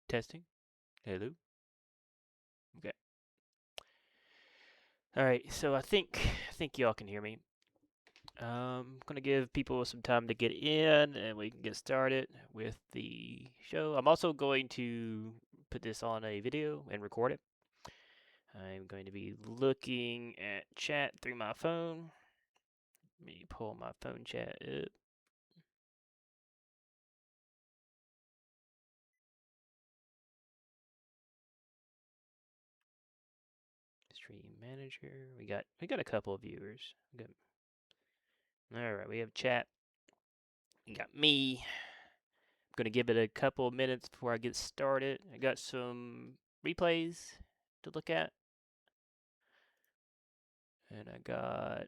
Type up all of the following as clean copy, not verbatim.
Testing. Hello. Okay. All right. So I think y'all can hear me. I'm gonna give people some time to get in, and we can get started with the show. I'm also going to put this on a video and record it. I'm going to be looking at chat through my phone. Let me pull my phone chat up. Stream manager. We got a couple of viewers. All right, we have chat. We got me. I'm gonna give it a couple of minutes before I get started. I got some replays to look at, and I got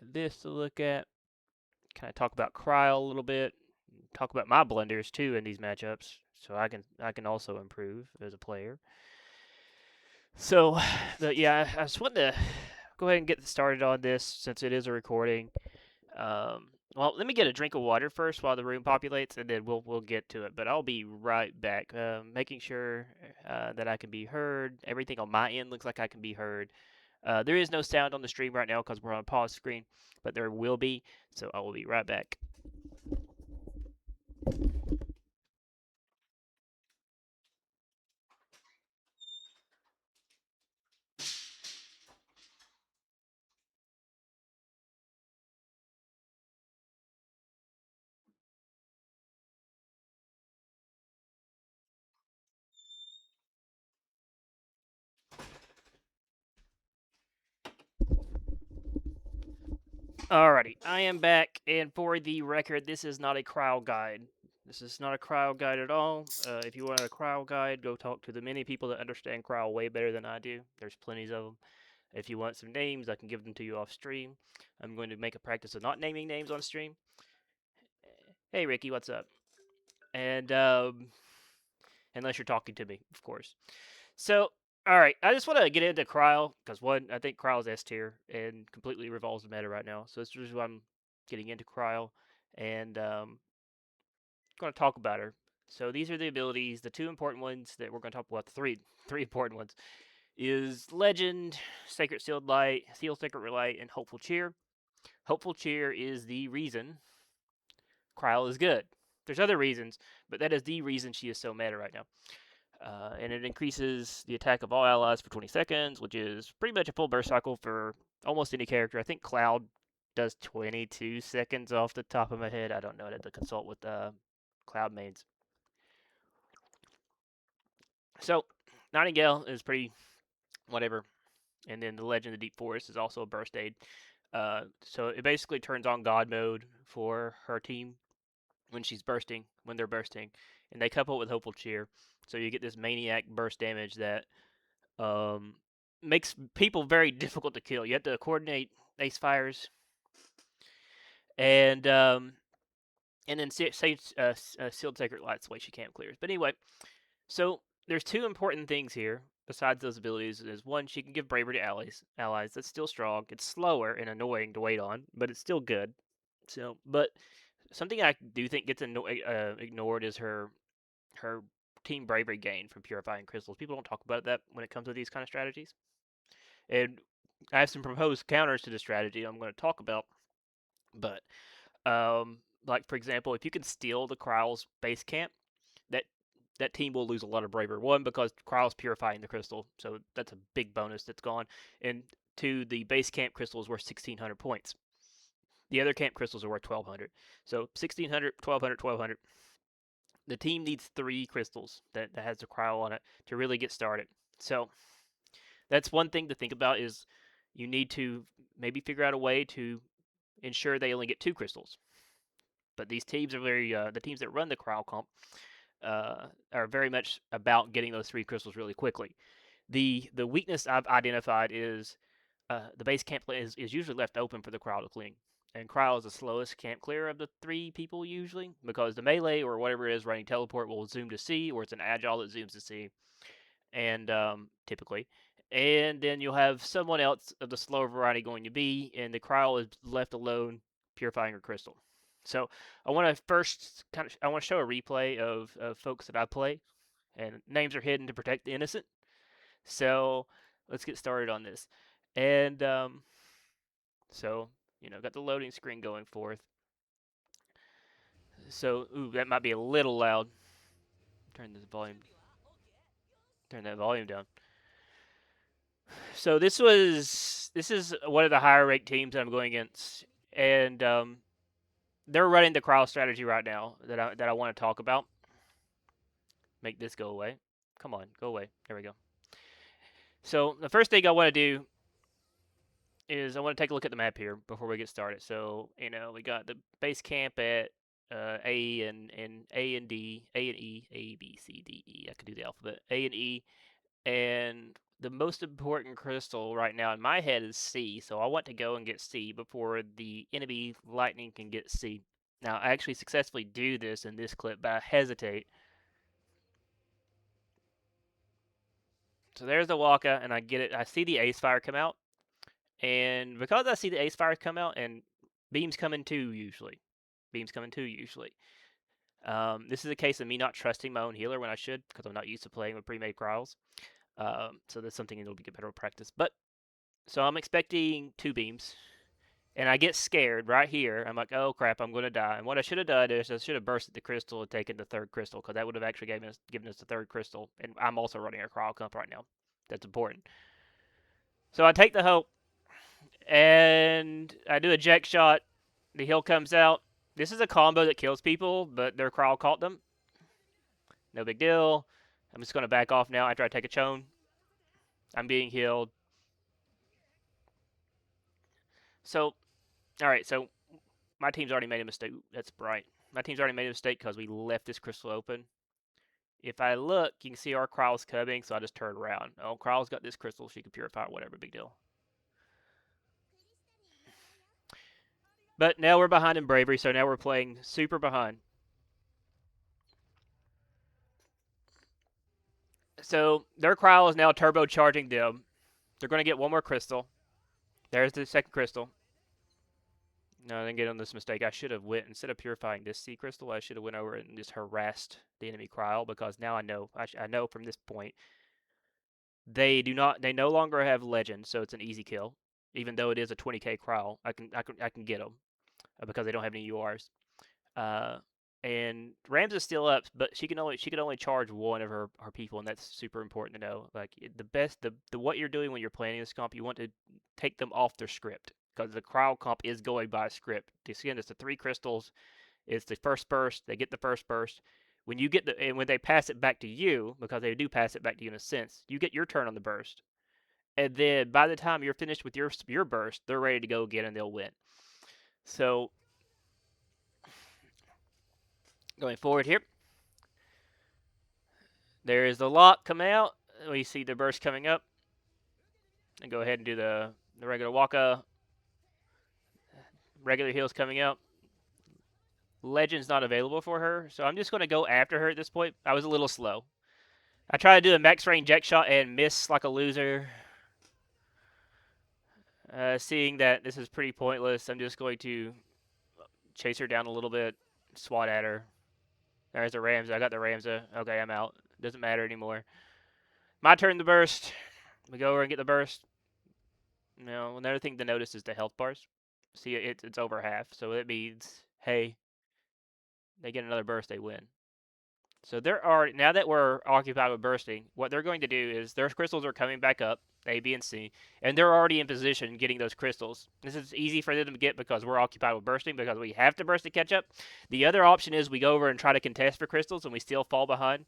this to look at. Kind of talk about Krile a little bit. Talk about my blunders too in these matchups, so I can also improve as a player. So, yeah, I just wanted to go ahead and get started on this since it is a recording. Well, let me get a drink of water first while the room populates, and then we'll get to it. But I'll be right back. Making sure that I can be heard. Everything on my end looks like I can be heard. There is no sound on the stream right now because we're on a pause screen, but there will be. So I will be right back. Alrighty, I am back, and for the record, this is not a crowd guide. This is not a crowd guide at all. If you want a crowd guide, go talk to the many people that understand crowd way better than I do. There's plenty of them. If you want some names, I can give them to you off stream. I'm going to make a practice of not naming names on stream. Hey, Ricky, what's up? And unless you're talking to me, of course. So, all right, I just want to get into Cryle because one, I think Cryle's S tier and completely revolves the meta right now. So this is why I'm getting into Cryle and going to talk about her. So these are the abilities, the two important ones that we're going to talk about. The three important ones is Legend, Sacred Sealed Light, Seal Sacred Light, and Hopeful Cheer. Hopeful Cheer is the reason Cryle is good. There's other reasons, but that is the reason she is so meta right now. And it increases the attack of all allies for 20 seconds, which is pretty much a full burst cycle for almost any character. I think Cloud does 22 seconds off the top of my head. I don't know. I had to consult with Cloud mains. So, Nightingale is pretty whatever. And then the Legend of the Deep Forest is also a burst aid. So it basically turns on God mode for her team when they're bursting, and they couple it with Hopeful Cheer. So you get this maniac burst damage that um, makes people very difficult to kill. You have to coordinate Ace Fires and then Sealed Sacred Light's the way she camp clears. But anyway, so there's two important things here besides those abilities. Is one, she can give bravery to allies. Allies, that's still strong. It's slower and annoying to wait on, but it's still good. So, but something I do think gets ignored is her team bravery gain from purifying crystals. People don't talk about that when it comes to these kind of strategies. And I have some proposed counters to this strategy I'm going to talk about. But like for example, if you can steal the Kryle's base camp, that that team will lose a lot of bravery. One, because Kryle's purifying the crystal, so that's a big bonus that's gone. And two, the base camp crystal is worth 1,600 points. The other camp crystals are worth 1,200. So 1,600, 1,200, 1,200. The team needs three crystals that has the Kryle on it to really get started. So that's one thing to think about is you need to maybe figure out a way to ensure they only get two crystals. But these teams are the teams that run the Kryle comp are very much about getting those three crystals really quickly. The weakness I've identified is the base camp is usually left open for the Kryle to clean. And Kryle is the slowest camp clear of the three people usually because the melee or whatever it is running teleport will zoom to C, or it's an agile that zooms to C, and typically, and then you'll have someone else of the slower variety going to B, and the Kryle is left alone purifying her crystal. So I want to first I want to show a replay of folks that I play, and names are hidden to protect the innocent. So let's get started on this. And so got the loading screen going forth. So that might be a little loud. Turn this volume. Turn that volume down. So this is one of the higher ranked teams that I'm going against, and they're running the Krile strategy right now that I want to talk about. Make this go away. Come on, go away. There we go. So the first thing I want to do is I want to take a look at the map here before we get started. So we got the base camp at A and A and D, A and E, A B C D E. I could do the alphabet. A and E, and the most important crystal right now in my head is C. So I want to go and get C before the enemy lightning can get C. Now I actually successfully do this in this clip, but I hesitate. So there's the Waka, and I get it. I see the Ace Fire come out, and because I see the Ace Fire come out, and beams coming too usually. Beams coming too usually. This is a case of me not trusting my own healer when I should, because I'm not used to playing with pre-made Kryles. So that's something that'll get better practice. But so I'm expecting two beams, and I get scared right here. I'm like, oh crap, I'm gonna die. And what I should have done is I should have bursted the crystal and taken the third crystal, because that would have actually given us the third crystal. And I'm also running a Kryle comp right now. That's important. So I take the hope, and I do a eject shot. The heal comes out. This is a combo that kills people, but their Kryle caught them. No big deal. I'm just going to back off now after I take a chone. I'm being healed. So, alright, so my team's already made a mistake. That's bright. My team's already made a mistake because we left this crystal open. If I look, you can see our Kryle's coming, so I just turned around. Oh, Kryle's got this crystal. She can purify it, whatever, big deal. But now we're behind in Bravery, so now we're playing super behind. So their Kryle is now turbocharging them. They're going to get one more crystal. There's the second crystal. No, I didn't get on this mistake. I should have went, instead of purifying this sea crystal, I should have went over and just harassed the enemy Kryle, because now I know I know from this point they no longer have legend, so it's an easy kill. Even though it is a 20k Kryle, I can get them because they don't have any URs. Uh, and Rams is still up, but she can only charge one of her people, and that's super important to know. Like the best the what you're doing when you're planning this comp, you want to take them off their script, because the crowd comp is going by script. Again, it's the three crystals. It's the first burst. They get the first burst. When you get and when they pass it back to you, because they do pass it back to you in a sense, you get your turn on the burst, and then by the time you're finished with your burst, they're ready to go again and they'll win. So going forward here, there is the lock coming out. We see the burst coming up. And go ahead and do the regular Waka. Regular heals coming out. Legend's not available for her, so I'm just going to go after her at this point. I was a little slow. I tried to do a max range jet shot and miss like a loser. Seeing that this is pretty pointless, I'm just going to chase her down a little bit, swat at her. There's the Ramza. I got the Ramza. Okay, I'm out. Doesn't matter anymore. My turn to burst. We go over and get the burst. Now, another thing to notice is the health bars. See, it's over half, so it means, hey, they get another burst, they win. So there are, now that we're occupied with bursting, what they're going to do is their crystals are coming back up, A, B, and C, and they're already in position getting those crystals. This is easy for them to get because we're occupied with bursting, because we have to burst to catch up. The other option is we go over and try to contest for crystals and we still fall behind.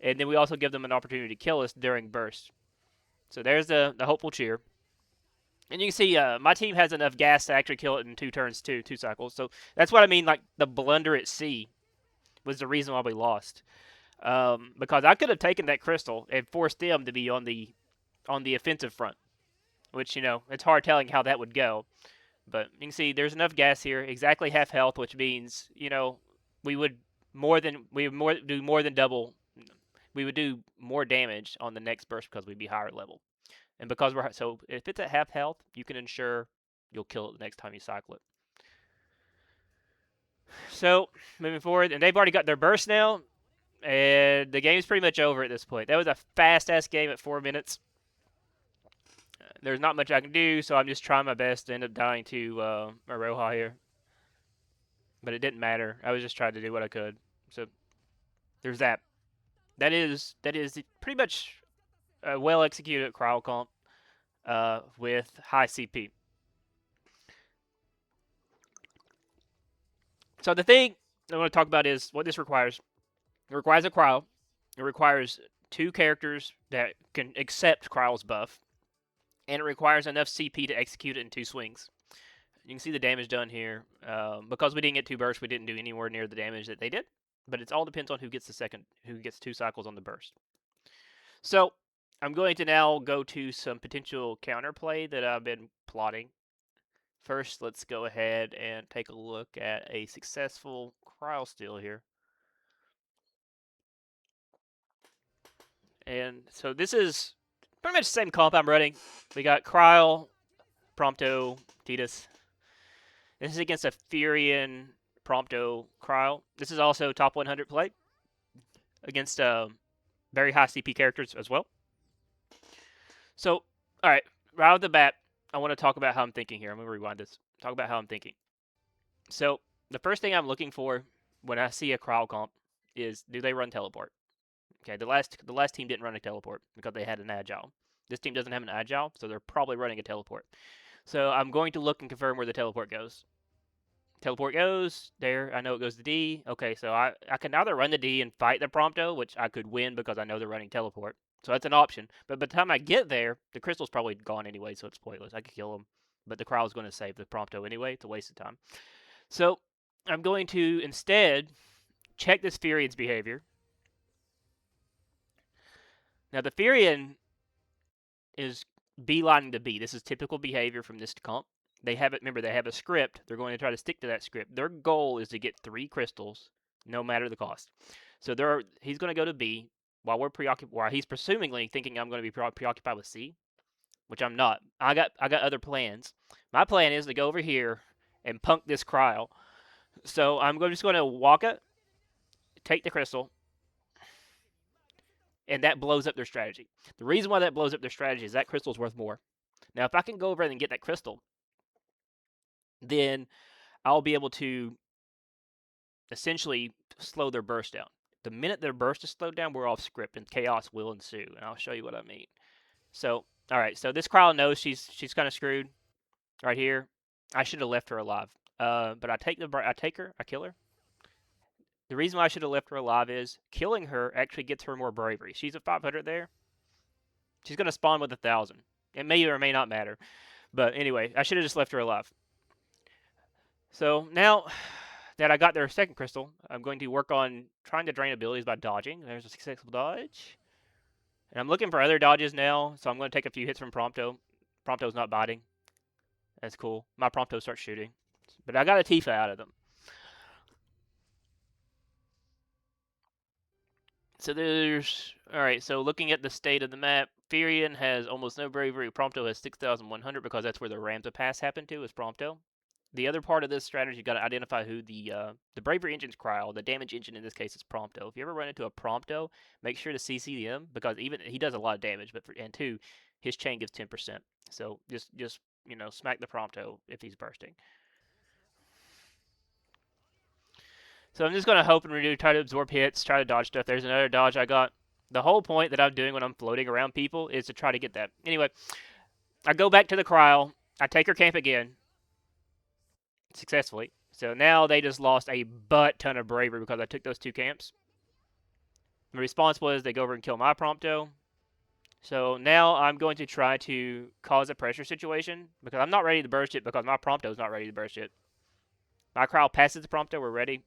And then we also give them an opportunity to kill us during burst. So there's the hopeful cheer. And you can see my team has enough gas to actually kill it in 2 turns, two cycles. So that's what I mean, like the blunder at C was the reason why we lost. Because I could have taken that crystal and forced them to be on the offensive front, which it's hard telling how that would go. But you can see there's enough gas here, exactly half health, which means we would do more than double. We would do more damage on the next burst because we'd be higher level, and because we're so if it's at half health, you can ensure you'll kill it the next time you cycle it. So, moving forward, and they've already got their burst now, and the game's pretty much over at this point. That was a fast-ass game at 4 minutes. There's not much I can do, so I'm just trying my best to end up dying to Aroha here. But it didn't matter. I was just trying to do what I could. So, there's that. That is pretty much a well-executed cryo comp with high CP. So the thing I want to talk about is what this requires. It requires a cryo. It requires 2 characters that can accept Kryle's buff, and it requires enough CP to execute it in 2 swings. You can see the damage done here. Because we didn't get 2 bursts, we didn't do anywhere near the damage that they did. But it all depends on who gets 2 cycles on the burst. So I'm going to now go to some potential counterplay that I've been plotting. First, let's go ahead and take a look at a successful cryo steal here. And so this is pretty much the same comp I'm running. We got Krile, Prompto, Titus. This is against a Furion, Prompto, Krile. This is also top 100 play against very high CP characters as well. So, all right, right off the bat, I want to talk about how I'm thinking here. I'm going to rewind this. Talk about how I'm thinking. So, the first thing I'm looking for when I see a Krile comp is, do they run teleport? Okay, the last team didn't run a teleport because they had an agile. This team doesn't have an agile, so they're probably running a teleport. So I'm going to look and confirm where the teleport goes. Teleport goes there. I know it goes to D. Okay, so I can either run the D and fight the Prompto, which I could win because I know they're running teleport. So that's an option. But by the time I get there, the crystal's probably gone anyway, so it's pointless. I could kill him, but the Kryle's going to save the Prompto anyway. It's a waste of time. So I'm going to instead check this Furion's behavior. Now the Furion is beelining the B. This is typical behavior from this comp. They have it. Remember, they have a script. They're going to try to stick to that script. Their goal is to get 3 crystals, no matter the cost. So he's going to go to B while we're preoccupied. While he's presumably thinking I'm going to be preoccupied with C, which I'm not. I got other plans. My plan is to go over here and punk this Kryle. So I'm just going to walk it, take the crystal, and that blows up their strategy. The reason why that blows up their strategy is that crystal's worth more. Now, if I can go over and get that crystal, then I'll be able to essentially slow their burst down. The minute their burst is slowed down, we're off script and chaos will ensue, and I'll show you what I mean. So, all right, so this Krile knows she's kind of screwed right here. I should have left her alive, but I kill her. The reason why I should have left her alive is killing her actually gets her more bravery. She's at 500 there. She's gonna spawn with 1,000. It may or may not matter, but anyway, I should have just left her alive. So now that I got their second crystal, I'm going to work on trying to drain abilities by dodging. There's a successful dodge. And I'm looking for other dodges now, so I'm going to take a few hits from Prompto. Prompto's not biting. That's cool. My Prompto starts shooting. But I got a Tifa out of them. So there's... Alright, so looking at the state of the map, Furion has almost no bravery. Prompto has 6,100 because that's where the Ramza pass happened to, is Prompto. The other part of this strategy, you got to identify who the bravery engine's Krile. The damage engine in this case is Prompto. If you ever run into a Prompto, make sure to CC them because even he does a lot of damage. And 2, his chain gives 10%. So just smack the Prompto if he's bursting. So I'm just gonna hope and redo, try to absorb hits, try to dodge stuff. There's another dodge I got. The whole point that I'm doing when I'm floating around people is to try to get that. Anyway, I go back to the Krile. I take her camp again. Successfully. So now they just lost a butt ton of bravery because I took those 2 camps. The response was they go over and kill my Prompto. So now I'm going to try to cause a pressure situation because I'm not ready to burst it because my Prompto is not ready to burst it. My Krile passes the Prompto. We're ready.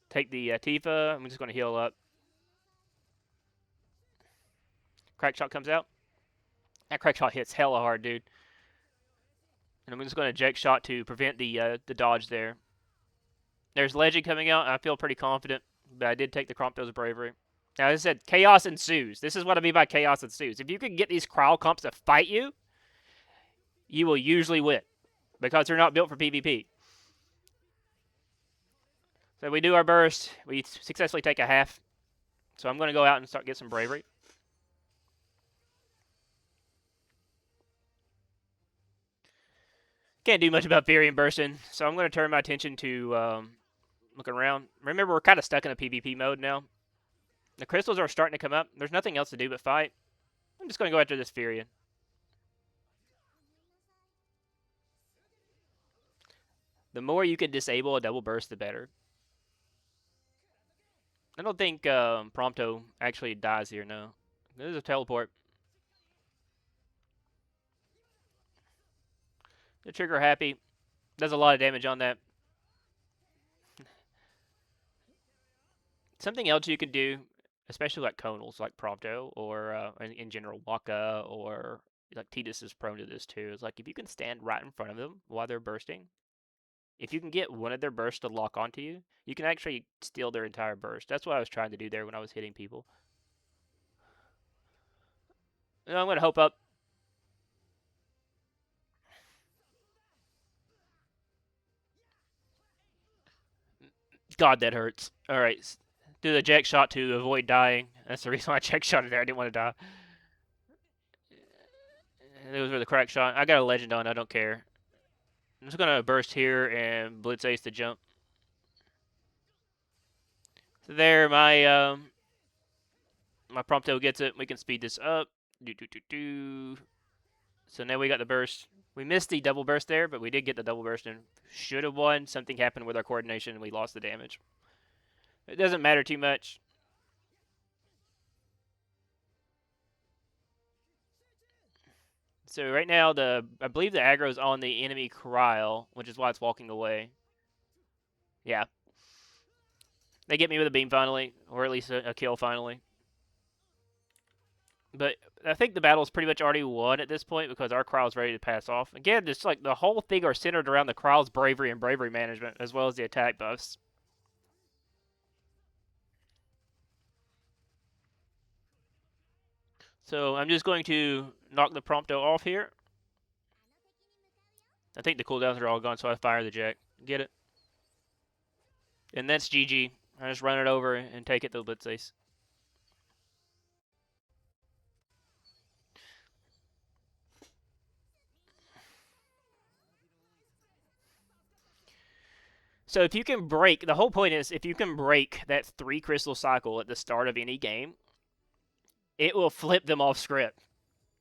Take the Tifa. I'm just going to heal up. Crack shot comes out. That crack shot hits hella hard, dude. And I'm just going to eject shot to prevent the dodge there. There's Legend coming out. I feel pretty confident, but I did take the Prompto's bravery. Now, as I said, chaos ensues. This is what I mean by chaos ensues. If you can get these Krile comps to fight you, you will usually win because they're not built for PvP. So we do our burst. We successfully take a half. So I'm going to go out and start get some bravery. Can't do much about Fury and bursting, so I'm going to turn my attention to looking around. Remember, we're kind of stuck in a PvP mode now. The crystals are starting to come up. There's nothing else to do but fight. I'm just going to go after this Furion. The more you can disable a double burst, the better. I don't think Prompto actually dies here, no. There's a teleport. The trigger happy. Does a lot of damage on that. Something else you can do, especially like Conals, like Prompto, or in general Waka, or like Tidus is prone to this too, is like if you can stand right in front of them while they're bursting, if you can get one of their bursts to lock onto you, you can actually steal their entire burst. That's what I was trying to do there when I was hitting people. And I'm going to hope up. God, that hurts. All right. Do the jack shot to avoid dying. That's the reason why I check shot it there. I didn't want to die. Those were the crack shot. I got a legend on. I don't care. I'm just going to burst here and blitz ace the jump. So there, my Prompto gets it. We can speed this up. Do do do do. So now we got the burst. We missed the double burst there, but we did get the double burst and should have won. Something happened with our coordination and we lost the damage. It doesn't matter too much. So right now, I believe the aggro is on the enemy Krile, which is why it's walking away. Yeah. They get me with a beam finally, or at least a kill finally. But I think the battle is pretty much already won at this point because our Kryle's ready to pass off. Again, just like the whole thing are centered around the Kryle's bravery and bravery management, as well as the attack buffs. So I'm just going to knock the Prompto off here. I think the cooldowns are all gone, so I fire the Jack. Get it? And that's GG. I just run it over and take it to the Blitz Ace. So if you can break, the whole point is if you can break that 3 crystal cycle at the start of any game, it will flip them off script.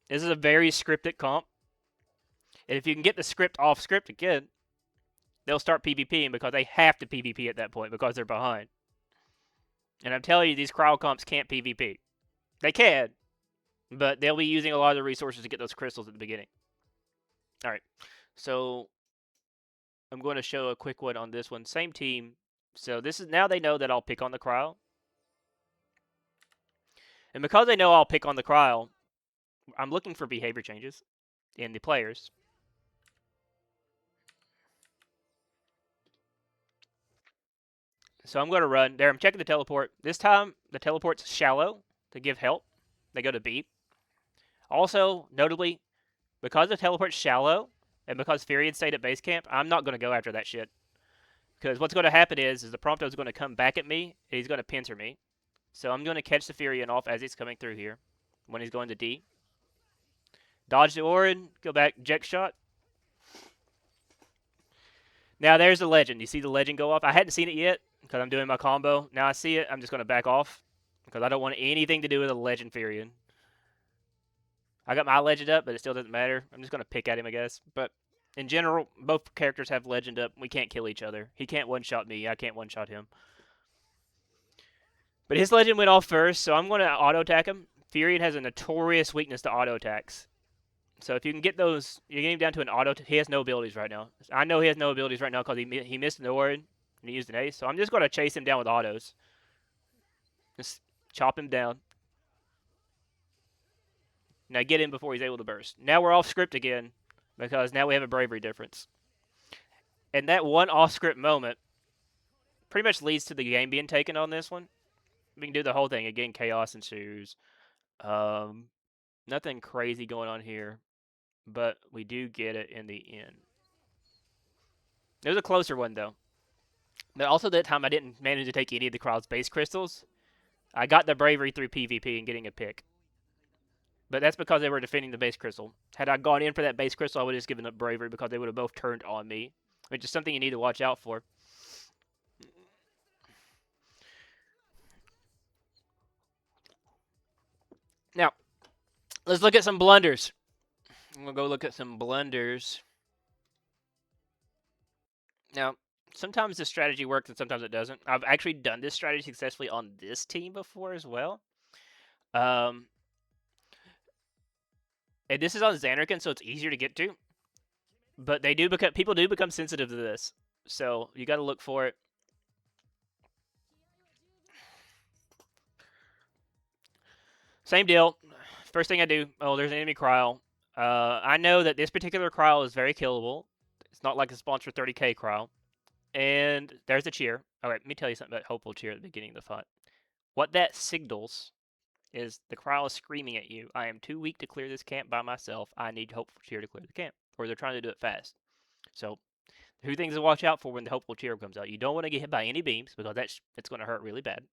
This is a very scripted comp. And if you can get the script off script again, they'll start PvPing because they have to PvP at that point because they're behind. And I'm telling you, these crowd comps can't PvP. They can, but they'll be using a lot of the resources to get those crystals at the beginning. All right, so I'm going to show a quick one on this one. Same team. So this is now they know that I'll pick on the cryo. And because they know I'll pick on the cryo, I'm looking for behavior changes in the players. So I'm going to run. There, I'm checking the teleport. This time, the teleport's shallow to give help. They go to B. Also, notably, because the teleport's shallow, and because Furion stayed at base camp, I'm not going to go after that shit. Because what's going to happen is the Prompto's going to come back at me, and he's going to pincer me. So I'm going to catch the Furion off as he's coming through here, when he's going to D. Dodge the Orin, go back, jet shot. Now there's the legend. You see the legend go off? I hadn't seen it yet, because I'm doing my combo. Now I see it, I'm just going to back off, because I don't want anything to do with a legend Furion. I got my legend up, but it still doesn't matter. I'm just going to pick at him, I guess. But in general, both characters have legend up. We can't kill each other. He can't one-shot me. I can't one-shot him. But his legend went off first, so I'm going to auto-attack him. Furion has a notorious weakness to auto-attacks. So if you can get those, you get him down to an auto. He has no abilities right now. I know he has no abilities right now because he missed an Orin and he used an ace. So I'm just going to chase him down with autos. Just chop him down. Now get him before he's able to burst. Now we're off script again because now we have a bravery difference. And that one off script moment pretty much leads to the game being taken on this one. We can do the whole thing. Again, chaos ensues. Nothing crazy going on here, but we do get it in the end. It was a closer one, though. But also that time I didn't manage to take any of the crowd's base crystals. I got the bravery through PvP and getting a pick. But that's because they were defending the base crystal. Had I gone in for that base crystal, I would have just given up bravery because they would have both turned on me, which is something you need to watch out for. Now, let's look at some blunders. We'll go look at some blunders. Now, sometimes this strategy works and sometimes it doesn't. I've actually done this strategy successfully on this team before as well. Um, and this is on Xanarkin, so it's easier to get to. But they do become people do become sensitive to this, so you got to look for it. Same deal. First thing I do, oh, there's an enemy Krile. I know that this particular Krile is very killable. It's not like a sponsor 30k Krile. And there's a cheer. All right, let me tell you something about Hopeful Cheer at the beginning of the fight. What that signals is the Krile is screaming at you. I am too weak to clear this camp by myself. I need Hopeful Cheer to clear the camp. Or they're trying to do it fast. So, two things to watch out for when the Hopeful Cheer comes out. You don't want to get hit by any beams because it's going to hurt really bad.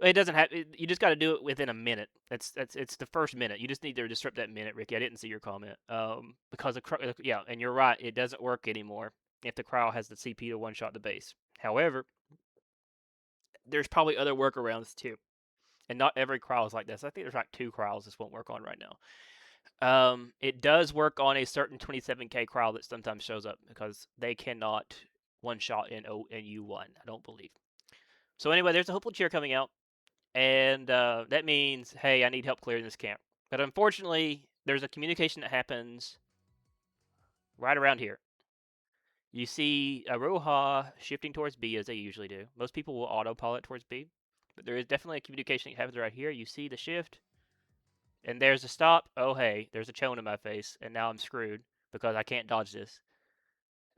It doesn't have. You just got to do it within a minute. It's the first minute. You just need to disrupt that minute, Ricky. I didn't see your comment. Because yeah, and you're right. It doesn't work anymore if the Krile has the CP to one shot the base. However, there's probably other workarounds too, and not every Krile is like this. I think there's like two Kriles this won't work on right now. It does work on a certain 27k Krile that sometimes shows up because they cannot one shot in U1. I don't believe. So anyway, there's a hopeful cheer coming out. And that means, hey, I need help clearing this camp. But unfortunately, there's a communication that happens right around here. You see Aroha shifting towards B as they usually do. Most people will auto-pilot towards B, but there is definitely a communication that happens right here. You see the shift, and there's a stop. Oh, hey, there's a chone in my face, and now I'm screwed because I can't dodge this.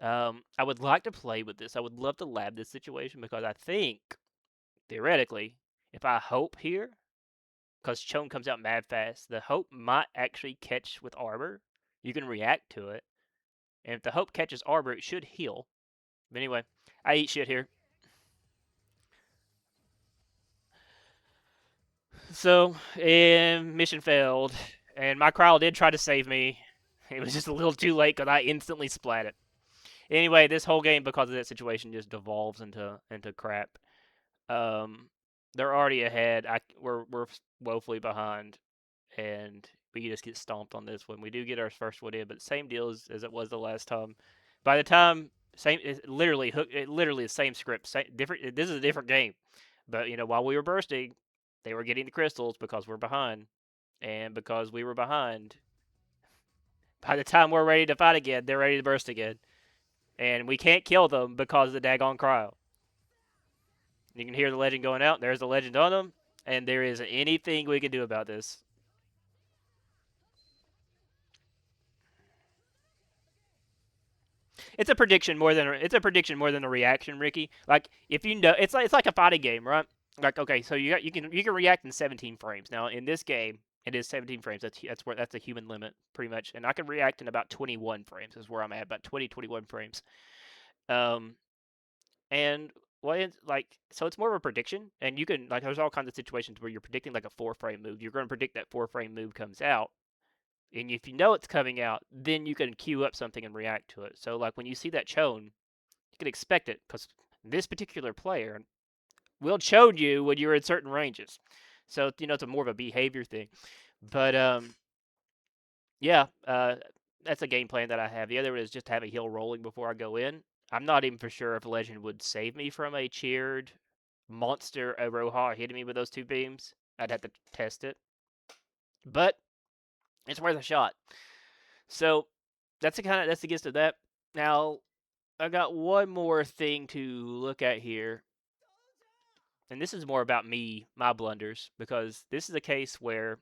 I would like to play with this. I would love to lab this situation because I think, theoretically, if I hope here, because Chone comes out mad fast. The Hope might actually catch with Arbor. You can react to it. And if the Hope catches Arbor, it should heal. But anyway, I eat shit here. So, and mission failed. And my Krile did try to save me. It was just a little too late because I instantly splat it. Anyway, this whole game, because of that situation, just devolves into crap. Um, they're already ahead. We're woefully behind. And we just get stomped on this one. We do get our first one in, but same deal as it was the last time. By the time same, it's literally the same script, same different. This is a different game, but while we were bursting, they were getting the crystals because we're behind, and because we were behind. By the time we're ready to fight again, they're ready to burst again, and we can't kill them because of the daggone cryo. You can hear the legend going out. There's the legend on them, and there isn't anything we can do about this. It's a prediction more than a reaction, Ricky. Like if you know, it's like a fighting game, right? Like okay, so you can react in 17 frames. Now in this game, it is 17 frames. That's a human limit pretty much, and I can react in about 21 frames. Is where I'm at, about 21 frames. Um, and well, it's like so it's more of a prediction, and you can like there's all kinds of situations where you're predicting like a 4 frame move. You're going to predict that 4 frame move comes out, and if you know it's coming out, then you can queue up something and react to it. So like when you see that chone, you can expect it because this particular player will chode you when you're in certain ranges. So it's a more of a behavior thing. But yeah, that's a game plan that I have. The other one is just have a heal rolling before I go in. I'm not even for sure if Legend would save me from a cheered monster Aroha hitting me with those two beams. I'd have to test it, but it's worth a shot. So that's the gist of that. Now I got one more thing to look at here, and this is more about me, my blunders, because this is a case where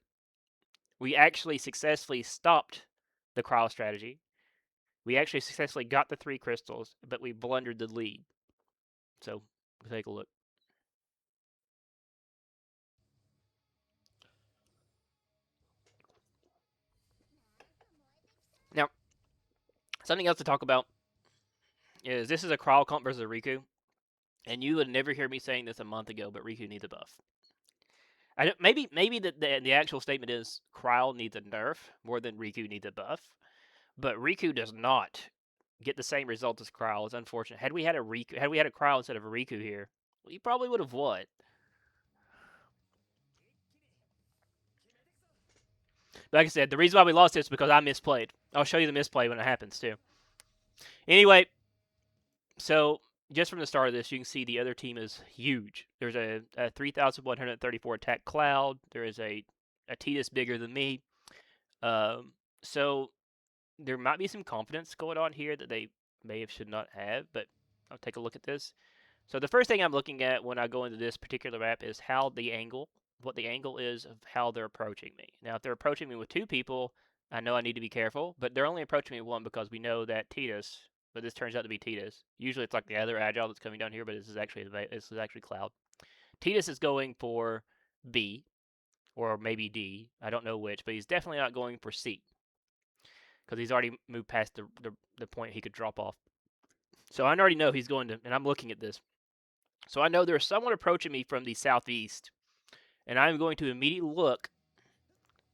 we actually successfully stopped the cryo strategy. We actually successfully got the 3 crystals, but we blundered the lead. So we'll take a look. Now, Something else to talk about is this is a Krile comp versus a Riku, and you would never hear me saying this a month ago, but Riku needs a buff. Maybe the actual statement is Krile needs a nerf more than Riku needs a buff, but Riku does not get the same results as Krile. It's unfortunate. Had we had a Krile instead of a Riku here, we probably would have won. Like I said, the reason why we lost is because I misplayed. I'll show you the misplay when it happens too. Anyway, so just from the start of this, you can see the other team is huge. There's a 3,134 attack Cloud. There is a Tidus bigger than me. So there might be some confidence going on here that they may have should not have, but I'll take a look at this. So the first thing I'm looking at when I go into this particular map is what the angle is of how they're approaching me. Now, if they're approaching me with two people, I know I need to be careful, but they're only approaching me with one because we know that Tidus, but this turns out to be Tidus. Usually it's like the other Agile that's coming down here, but this is actually Cloud. Tidus is going for B or maybe D. I don't know which, but he's definitely not going for C because he's already moved past the point he could drop off. So I already know he's going to, and I'm looking at this. So I know there's someone approaching me from the southeast, and I'm going to immediately look.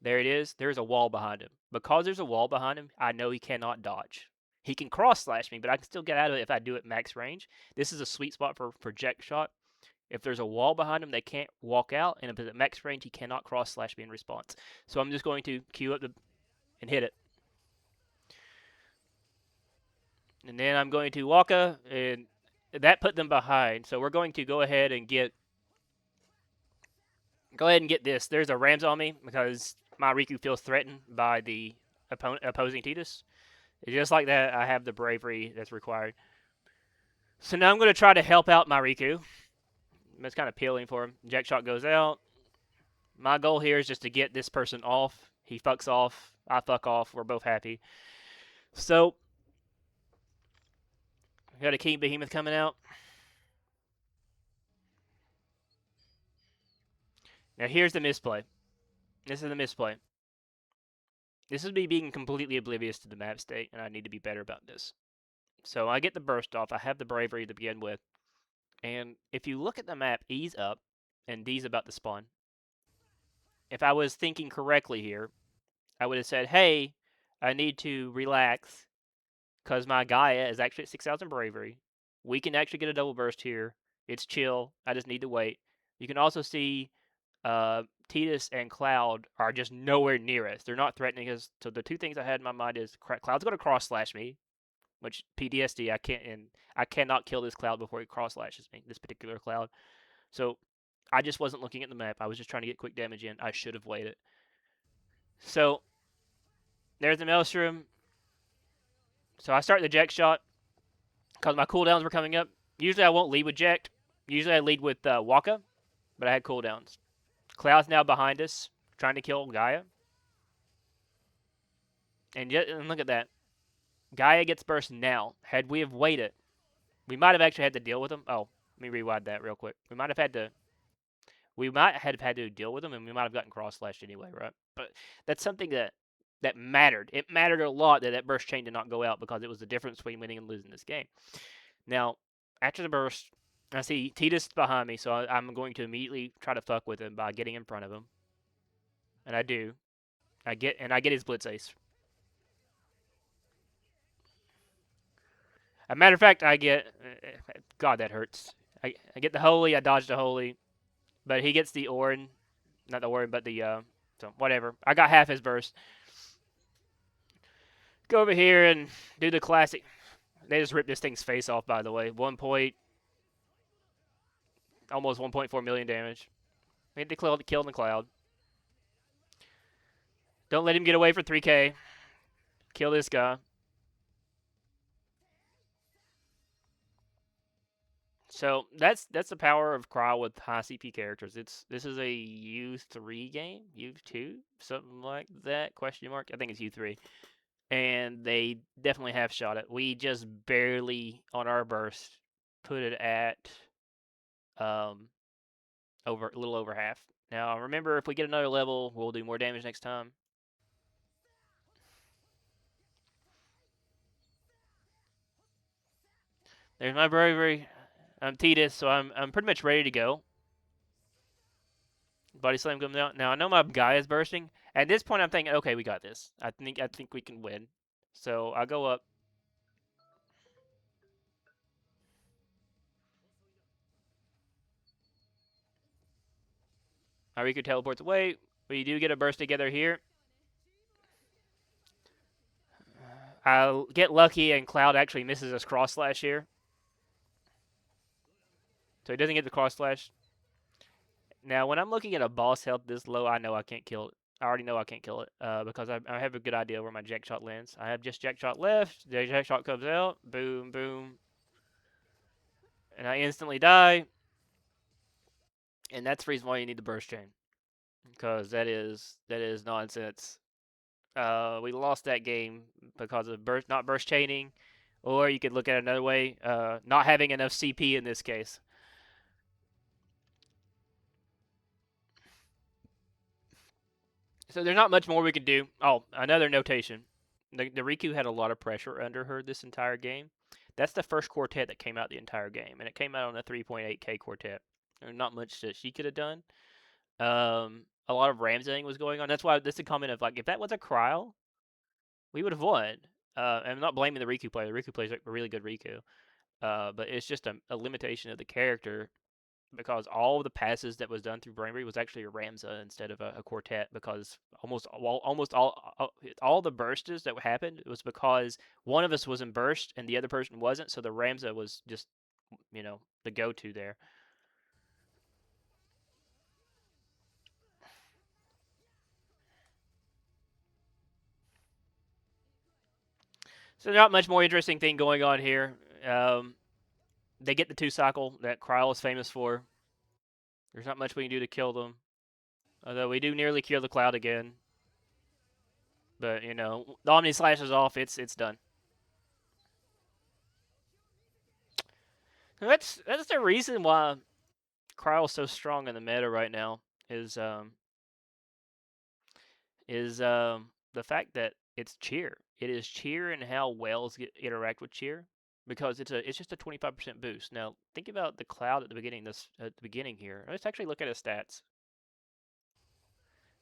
There it is. There's a wall behind him. Because there's a wall behind him, I know he cannot dodge. He can cross slash me, but I can still get out of it if I do it max range. This is a sweet spot for project shot. If there's a wall behind him, they can't walk out, and if it's at max range, he cannot cross slash me in response. So I'm just going to queue up and hit it. And then I'm going to Waka, and that put them behind. So we're going to go ahead and get this. There's a Rams on me because my Riku feels threatened by the opposing Tidus. Just like that, I have the bravery that's required. So now I'm going to try to help out my Riku. It's kind of peeling for him. Jack shot goes out. My goal here is just to get this person off. He fucks off. I fuck off. We're both happy. So, we got a King Behemoth coming out. Now, here's the misplay. This is the misplay. This is me being completely oblivious to the map state, and I need to be better about this. So, I get the burst off. I have the bravery to begin with. And if you look at the map, E's up, and D's about to spawn. If I was thinking correctly here, I would have said, hey, I need to relax because my Gaia is actually at 6,000 bravery. We can actually get a double burst here. It's chill. I just need to wait. You can also see Tidus and Cloud are just nowhere near us. They're not threatening us. So the two things I had in my mind is Cloud's going to cross slash me, which PTSD I cannot kill this Cloud before he cross slashes me. This particular Cloud. So I just wasn't looking at the map. I was just trying to get quick damage in. I should have waited. So there's the Maelstrom. So I start the Jack shot because my cooldowns were coming up. Usually I won't lead with Jack. Usually I lead with Waka, but I had cooldowns. Cloud's now behind us, trying to kill Gaia. And look at that. Gaia gets burst now. Had we have waited, we might have actually had to deal with him. Oh, let me rewind that real quick. We might have had to deal with him, and we might have gotten cross slashed anyway, right? But that's something that mattered. It mattered a lot that burst chain did not go out because it was the difference between winning and losing this game. Now, after the burst, I see Tidus behind me, so I'm going to immediately try to fuck with him by getting in front of him, and I do. I get his blitz ace. As a matter of fact, I get. God, that hurts. I get the holy. I dodged the holy, but he gets the Orin, not the Orin, but the so whatever. I got half his burst. Go over here and do the classic. They just ripped this thing's face off. By the way, almost 1.4 million damage. Hit the kill in the Cloud. Don't let him get away for 3K. Kill this guy. So that's the power of Krile with high CP characters. This is a U3 game, U2, something like that. Question mark. I think it's U3, and they definitely have shot it. We just barely on our burst put it at over a little over half. Now remember, if we get another level, we'll do more damage next time. There's my bravery. I'm Titus, so I'm pretty much ready to go. Body slam comes out. Now I know my guy is bursting. At this point, I'm thinking, okay, we got this. I think we can win. So I go up. Ariku teleports away. We do get a burst together here. I'll get lucky, and Cloud actually misses his cross slash here, so he doesn't get the cross slash. Now, when I'm looking at a boss health this low, I know I can't kill it. I already know I can't kill it because I have a good idea where my jack shot lands. I have just jack shot left. The jack shot comes out. Boom, boom, and I instantly die. And that's the reason why you need the burst chain, because that is nonsense. We lost that game because of not burst chaining, or you could look at it another way, not having enough CP in this case. So there's not much more we can do. Oh, another notation. The Riku had a lot of pressure under her this entire game. That's the first quartet that came out the entire game, and it came out on a 3.8k quartet. There's not much that she could have done. A lot of Ramsaying was going on. That's why this is a comment of like, if that was a Krile, we would have won. I'm not blaming the Riku player. The Riku player is a really good Riku. But it's just a limitation of the character because all of the passes that was done through Brainbury was actually a Ramza instead of a quartet because almost all the bursts that happened was because one of us was in burst and the other person wasn't, so the Ramza was just the go-to there. So not much more interesting thing going on here. Um, they get the two cycle that Krile is famous for. There's not much we can do to kill them, although we do nearly kill the Cloud again. But the Omni Slash is off. It's done. That's the reason why Kryle's so strong in the meta right now is the fact that it's cheer. It is cheer and how Wells interact with cheer because it's just a 25% boost. Now think about the Cloud at the beginning. This at the beginning here. Let's actually look at his stats.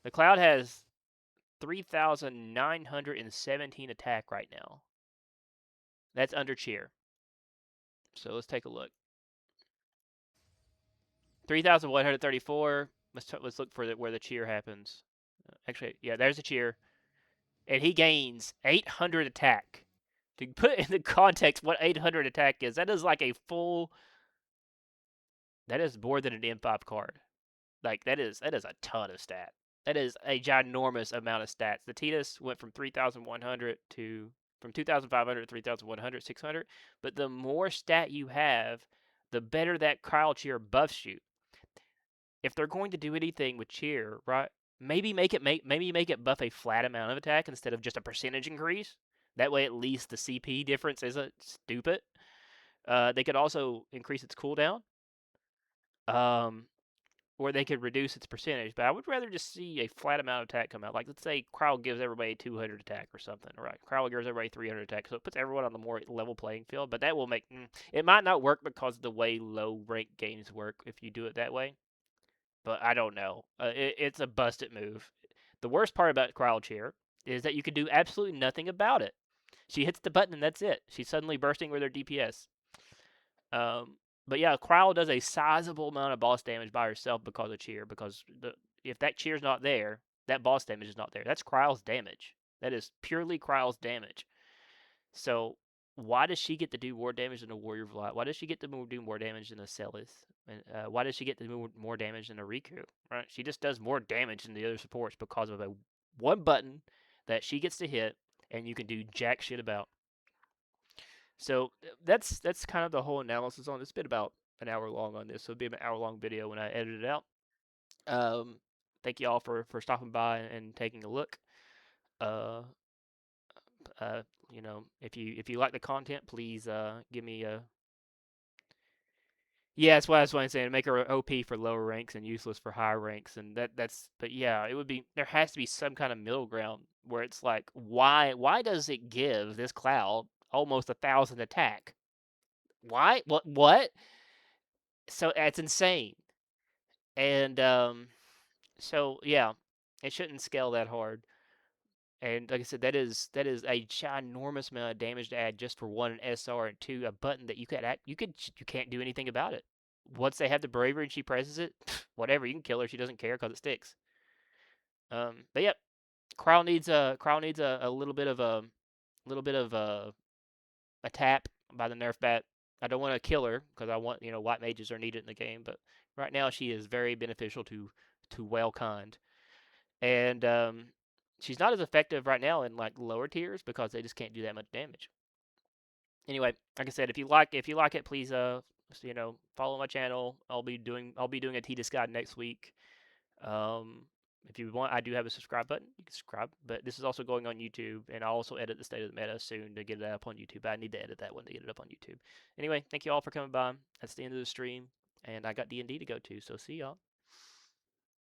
The Cloud has 3,917 attack right now. That's under cheer. So let's take a look. 3,134. Let's look for where the cheer happens. Actually, yeah, there's the cheer, and he gains 800 attack. To put into context what 800 attack is, that is like a full. That is more than an M5 card. Like that is a ton of stat. That is a ginormous amount of stats. The Titus went from 3,100 to from 2,500 to 3,100, 600. But the more stat you have, the better that Kyle Cheer buffs you. If they're going to do anything with cheer, right? Maybe make it buff a flat amount of attack instead of just a percentage increase. That way, at least the CP difference isn't stupid. They could also increase its cooldown, um, or they could reduce its percentage. But I would rather just see a flat amount of attack come out. Like let's say Crowd gives everybody 200 attack or something, right? Crowd gives everybody 300 attack, so it puts everyone on the more level playing field. But that will make it might not work because of the way low rank games work if you do it that way. But I don't know. It's a busted move. The worst part about Crowd Chair is that you can do absolutely nothing about it. She hits the button and that's it. She's suddenly bursting with her DPS. Um, but yeah, Crowd does a sizable amount of boss damage by herself because of cheer. Because if that cheer's not there, that boss damage is not there. That's Crowd's damage. That is purely Crowd's damage. So why does she get to do more damage than a Warrior of Light? Why does she get to do more damage than a Celis? And why does she get to do more damage than a Riku? Right? She just does more damage than the other supports because of a one button that she gets to hit, and you can do jack shit about. So that's kind of the whole analysis on this. It's been about an hour long on this, so it'll be an hour long video when I edit it out. Um, Thank you all for stopping by and taking a look. Uh, uh, if you like the content, please give me a. Yeah, that's what I'm saying. Make her OP for lower ranks and useless for higher ranks, and that's. But yeah, it would be. There has to be some kind of middle ground where it's like, why does it give this Cloud almost 1,000 attack? Why? What? So that's insane. And so yeah, it shouldn't scale that hard. And like I said, that is a ginormous amount of damage to add just for one SR and two a button that you can't do anything about it. Once they have the bravery and she presses it, whatever, you can kill her. She doesn't care because it sticks. But yep, Krile needs a little bit of a tap by the Nerf bat. I don't want to kill her because I want white mages are needed in the game, but right now she is very beneficial to Wellkind, and she's not as effective right now in like lower tiers because they just can't do that much damage. Anyway, like I said, if you like it, please follow my channel. I'll be doing a Tidus guide next week. Um, if you want, I do have a subscribe button. You can subscribe, but this is also going on YouTube, and I'll also edit the state of the meta soon to get it up on YouTube. I need to edit that one to get it up on YouTube. Anyway, thank you all for coming by. That's the end of the stream, and I got D&D to go to, so see y'all.